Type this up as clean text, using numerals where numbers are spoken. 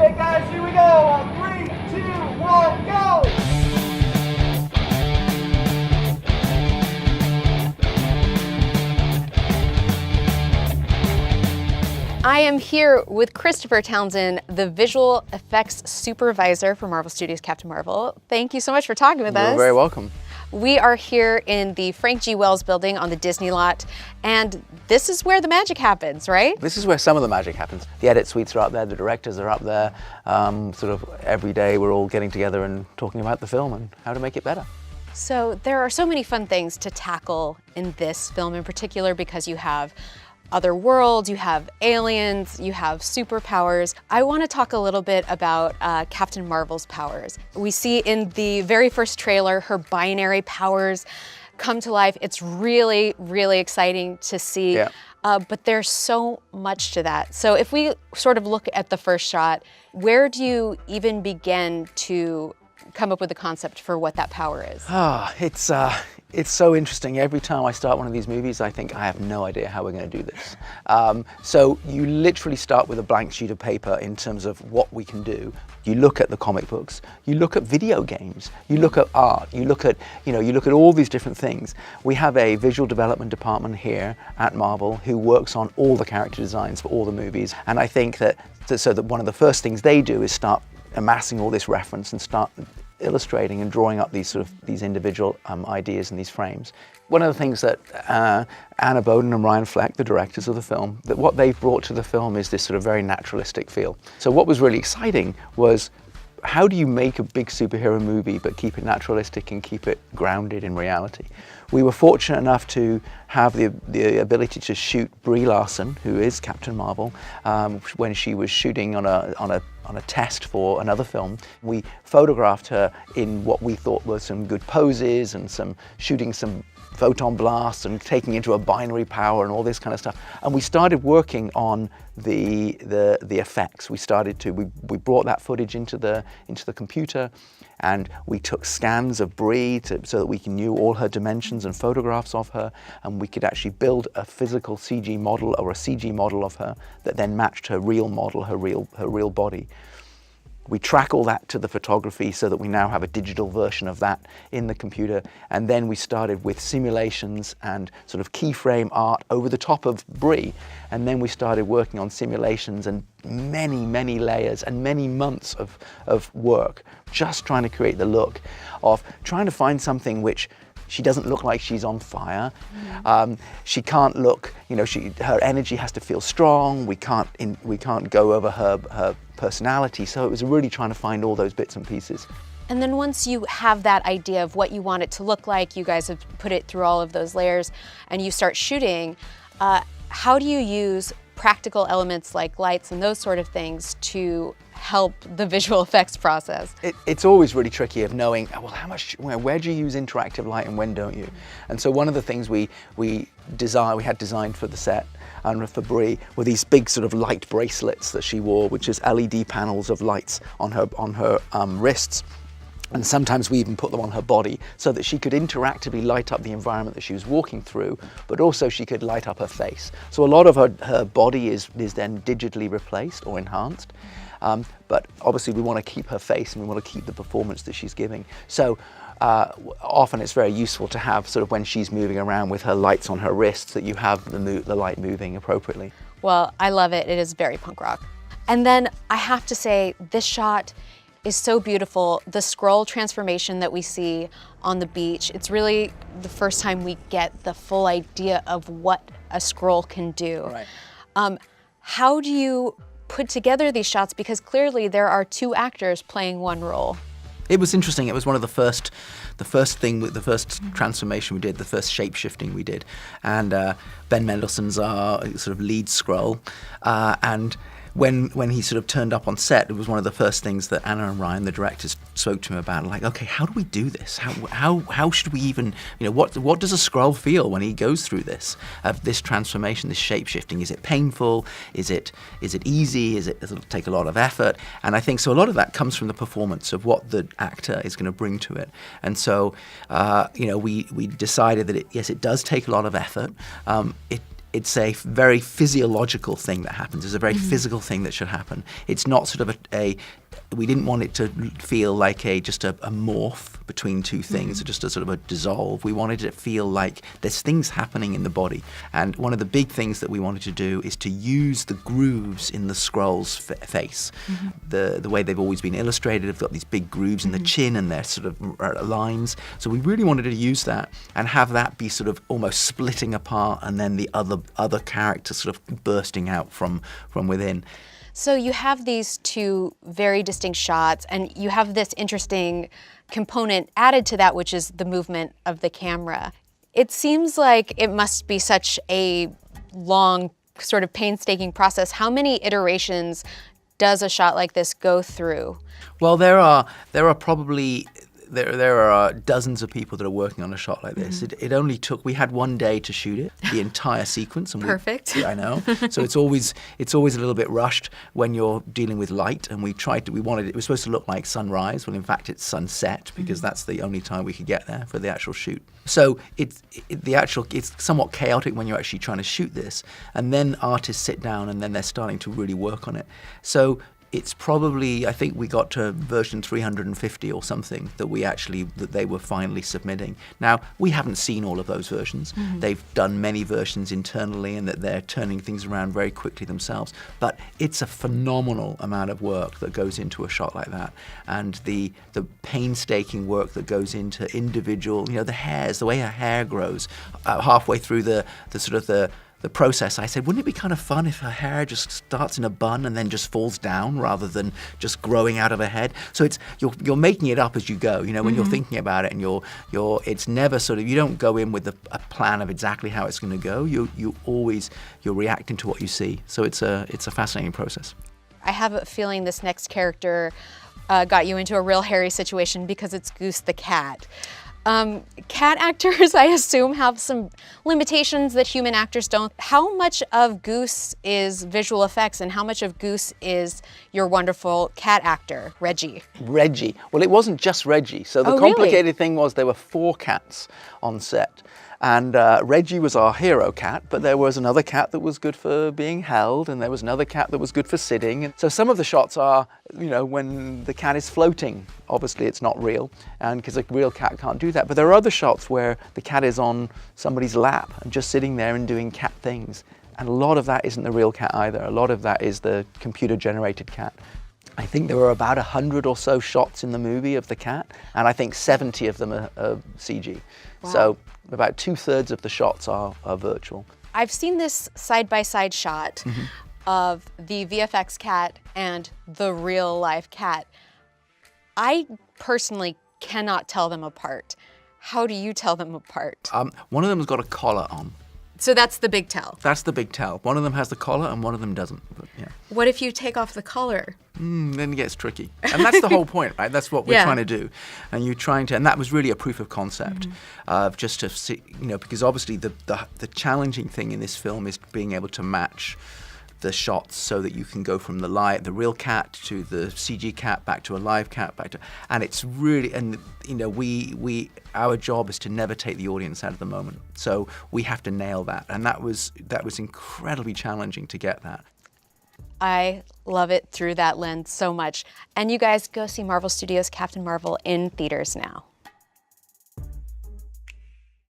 Okay, guys, here we go. On 3, 2, 1, go! I am here with Christopher Townsend, the visual effects supervisor for Marvel Studios Captain Marvel. Thank you so much for talking with us. You're very welcome. We are here in the Frank G. Wells building on the Disney lot, and this is where the magic happens, right? This is where some of the magic happens. The edit suites are up there, the directors are up there. Sort of every day we're all getting together and talking about the film and how to make it better. So there are so many fun things to tackle in this film in particular because you have other worlds, you have aliens, you have superpowers. I want to talk a little bit about Captain Marvel's powers. We see in the very first trailer her binary powers come to life. It's really, really exciting to see, Yeah. but there's so much to that. So if we sort of look at the first shot, where do you even begin to come up with the concept for what that power is? It's so interesting. Every time I start one of these movies, I think I have no idea how we're going to do this. So you literally start with a blank sheet of paper in terms of what we can do. You look at the comic books, you look at video games, you look at art, you look at all these different things. We have a visual development department here at Marvel who works on all the character designs for all the movies. And I think that one of the first things they do is start amassing all this reference and start illustrating and drawing up these individual ideas and these frames. One of the things that Anna Boden and Ryan Fleck, the directors of the film, that what they've brought to the film is this sort of very naturalistic feel. So what was really exciting was, how do you make a big superhero movie but keep it naturalistic and keep it grounded in reality? We were fortunate enough to have the ability to shoot Brie Larson, who is Captain Marvel, when she was shooting on a test for another film. We photographed her in what we thought were some good poses and shooting some photon blasts and taking into a binary power and all this kind of stuff. And we started working on the effects. We brought that footage into the computer, and we took scans of Brie so that we knew all her dimensions and photographs of her, and we could actually build a physical CG model or a CG model of her that then matched her real model, her real body. We track all that to the photography so that we now have a digital version of that in the computer. And then we started with simulations and sort of keyframe art over the top of Brie. And then we started working on simulations and many, many layers and many months of work, just trying to create the look of trying to find something which she doesn't look like she's on fire. She can't look, her energy has to feel strong. We can't go over her personality. So it was really trying to find all those bits and pieces. And then once you have that idea of what you want it to look like, you guys have put it through all of those layers, and you start shooting, how do you use practical elements like lights and those sort of things to help the visual effects process? It's always really tricky of knowing, well, where do you use interactive light and when don't you? And so one of the things we had designed for the set and for Brie were these big sort of light bracelets that she wore, which is LED panels of lights on her wrists. And sometimes we even put them on her body so that she could interactively light up the environment that she was walking through, but also she could light up her face. So a lot of her body is then digitally replaced or enhanced. But obviously we want to keep her face and we want to keep the performance that she's giving. So often it's very useful to have sort of when she's moving around with her lights on her wrists that you have the light moving appropriately. Well, I love it. It is very punk rock. And then I have to say, this shot is so beautiful. The scroll transformation that we see on the beach, it's really the first time we get the full idea of what a scroll can do. Right. How do you put together these shots? Because clearly there are two actors playing one role. It was interesting. It was one of the first transformation we did, the first shape-shifting we did. And Ben Mendelsohn's our sort of lead scroll. And when he sort of turned up on set, it was one of the first things that Anna and Ryan, the directors, spoke to him about. Like, okay, how do we do this? How should we even, what does a Skrull feel when he goes through this transformation, this shape shifting? Is it painful? Is it easy? Does it take a lot of effort? And I think so. A lot of that comes from the performance of what the actor is going to bring to it. And so, we decided that it does take a lot of effort. it's a very physiological thing that happens. It's a very physical thing that should happen. It's not sort of we didn't want it to feel like just a morph between two things, or just a sort of a dissolve. We wanted it to feel like there's things happening in the body. And one of the big things that we wanted to do is to use the grooves in the Skrull's face. The way they've always been illustrated, they've got these big grooves in the chin and their sort of lines. So we really wanted to use that and have that be sort of almost splitting apart, and then the other character sort of bursting out from within. So you have these two very distinct shots, and you have this interesting component added to that, which is the movement of the camera. It seems like it must be such a long, sort of painstaking process. How many iterations does a shot like this go through? Well, there are probably there are dozens of people that are working on a shot like this. It only took, we had one day to shoot it, the entire sequence. And Perfect. I know. So it's always a little bit rushed when you're dealing with light. And it was supposed to look like sunrise. Well, in fact, it's sunset, because that's the only time we could get there for the actual shoot. So it's somewhat chaotic when you're actually trying to shoot this. And then artists sit down and then they're starting to really work on it. So it's probably, I think we got to version 350 or something that they were finally submitting. Now, we haven't seen all of those versions. They've done many versions internally, and that they're turning things around very quickly themselves. But it's a phenomenal amount of work that goes into a shot like that. And the painstaking work that goes into individual, the hairs, the way her hair grows, halfway through the process, I said, wouldn't it be kind of fun if her hair just starts in a bun and then just falls down rather than just growing out of her head? So you're making it up as you go, when you're thinking about it, and it's never sort of, you don't go in with a plan of exactly how it's going to go. You're reacting to what you see. So it's a fascinating process. I have a feeling this next character got you into a real hairy situation, because it's Goose the cat. Cat actors, I assume, have some limitations that human actors don't. How much of Goose is visual effects, and how much of Goose is your wonderful cat actor, Reggie? Reggie. Well, it wasn't just Reggie. So the complicated thing was there were 4 cats on set. And Reggie was our hero cat, but there was another cat that was good for being held, and there was another cat that was good for sitting. And so some of the shots are, when the cat is floating. Obviously it's not real, and because a real cat can't do that. But there are other shots where the cat is on somebody's lap and just sitting there and doing cat things. And a lot of that isn't the real cat either. A lot of that is the computer-generated cat. I think there were about 100 or so shots in the movie of the cat, and I think 70 of them are CG. Wow. So about 2/3 of the shots are virtual. I've seen this side-by-side shot of the VFX cat and the real-life cat. I personally cannot tell them apart. How do you tell them apart? One of them's got a collar on. So that's the big tell. That's the big tell. One of them has the collar and one of them doesn't. But, yeah. What if you take off the collar? Then it gets tricky. And that's the whole point, right? That's what we're trying to do. And and that was really a proof of concept of just to see, because obviously the challenging thing in this film is being able to match the shots so that you can go from the real cat to the CG cat back to a live cat and it's really, and our job is to never take the audience out of the moment. So we have to nail that, and that was incredibly challenging to get that. I love it through that lens so much. And you guys go see Marvel Studios' Captain Marvel in theaters now.